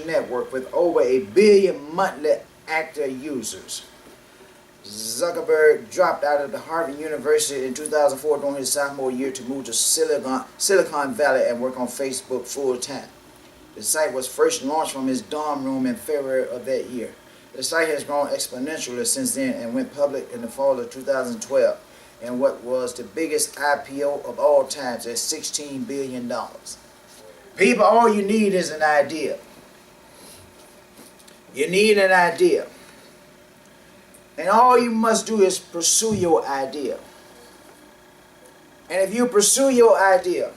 network with over 1 billion monthly active users. Zuckerberg dropped out of the Harvard University in 2004 during his sophomore year to move to Silicon Valley and work on Facebook full-time. The site was first launched from his dorm room in February of that year. The site has grown exponentially since then and went public in the fall of 2012 in what was the biggest IPO of all times at $16 billion. People, all you need is an idea. You need an idea. And all you must do is pursue your idea. And if you pursue your idea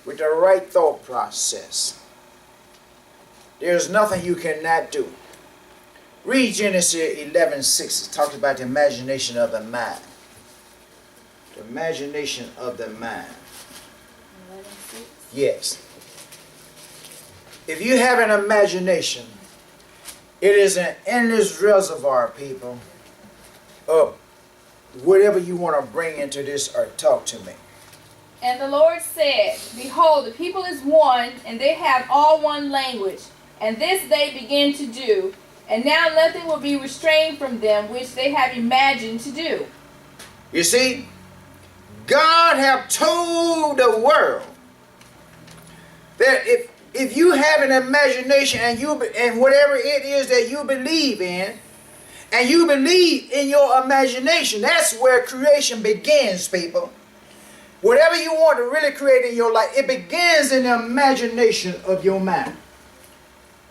with the right thought process, there's nothing you cannot do. Read Genesis 11:6. It talks about the imagination of the mind. The imagination of the mind. 11:6? Yes. If you have an imagination, it is an endless reservoir, people, of whatever you want to bring into this earth. Talk to me. And the Lord said, Behold, the people is one, and they have all one language. And this they begin to do. And now nothing will be restrained from them which they have imagined to do. You see, God have told the world that if you have an imagination and whatever it is that you believe in, and you believe in your imagination, that's where creation begins, people. Whatever you want to really create in your life, it begins in the imagination of your mind.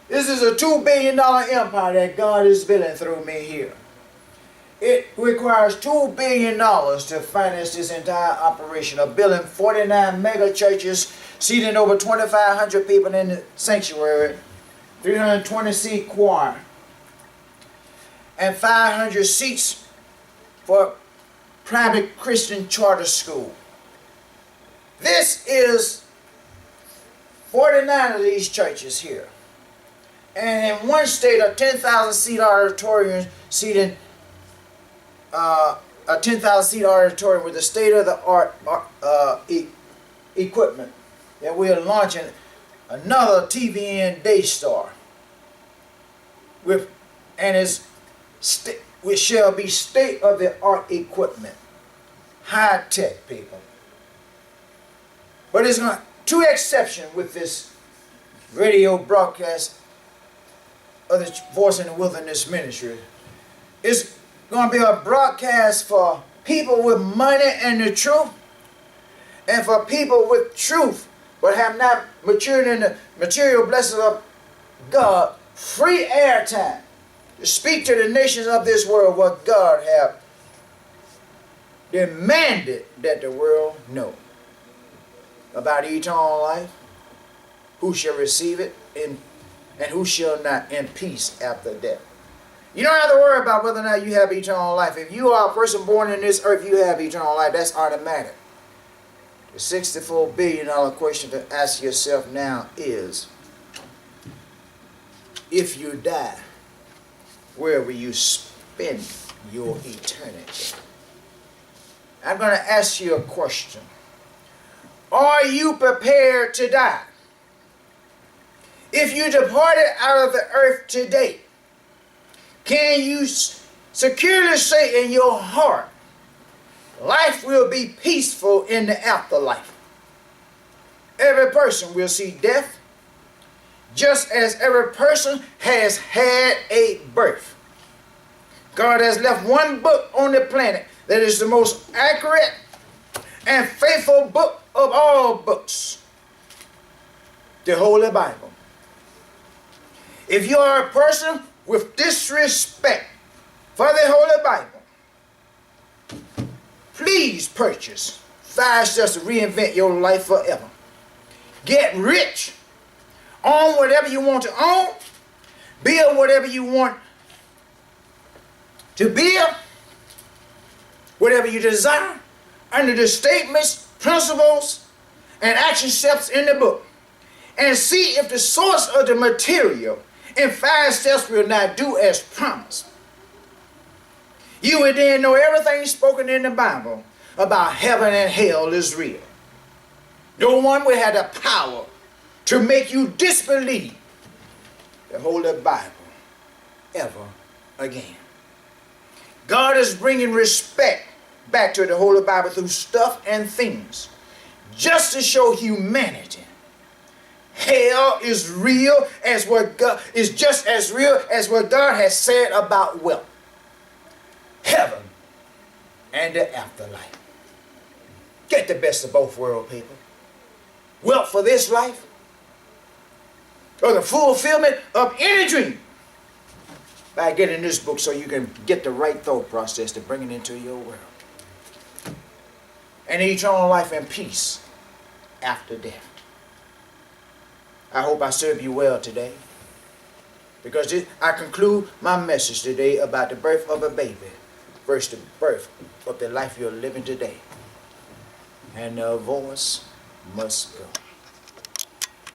This is a $2 billion empire that God is building through me here. It requires $2 billion to finance this entire operation of building 49 mega churches, seating over 2,500 people in the sanctuary, 320-seat choir, and 500 seats for private Christian charter school. This is 49 of these churches here. And in one state, a 10,000-seat auditorium seating a 10,000-seat auditorium with the state-of-the-art equipment that we are launching another TVN Daystar with, and which shall be state-of-the-art equipment, high-tech, people. But there's two exceptions with this radio broadcast of the Voice in the Wilderness Ministry. It's going to be a broadcast for people with money and the truth, and for people with truth but have not matured in the material blessings of God. Free airtime to speak to the nations of this world what God have demanded that the world know about eternal life, who shall receive it, and who shall not, in peace after death. You don't have to worry about whether or not you have eternal life. If you are a person born in this earth, you have eternal life. That's automatic. The $64 billion question to ask yourself now is, if you die, where will you spend your eternity? I'm going to ask you a question. Are you prepared to die? If you departed out of the earth today, can you securely say in your heart, life will be peaceful in the afterlife? Every person will see death, just as every person has had a birth. God has left one book on the planet that is the most accurate and faithful book of all books, the Holy Bible. If you are a person with disrespect for the Holy Bible, please purchase 5 Steps to Reinvent Your Life Forever. Get rich. Own whatever you want to own. Build whatever you want to build. Whatever you desire. Under the statements, principles, and action steps in the book. And see if the source of the material in 5 steps will not do as promised. You will then know everything spoken in the Bible about heaven and hell is real. No one will have the power to make you disbelieve the Holy Bible ever again. God is bringing respect back to the Holy Bible through stuff and things, just to show humanity. Hell is real as what God is just as real as what God has said about wealth. Heaven and the afterlife. Get the best of both worlds, people. Wealth for this life, or the fulfillment of any dream, by getting this book so you can get the right thought process to bring it into your world. And eternal life and peace after death. I hope I serve you well today, because I conclude my message today about the birth of a baby versus the birth of the life you're living today. And the voice must go.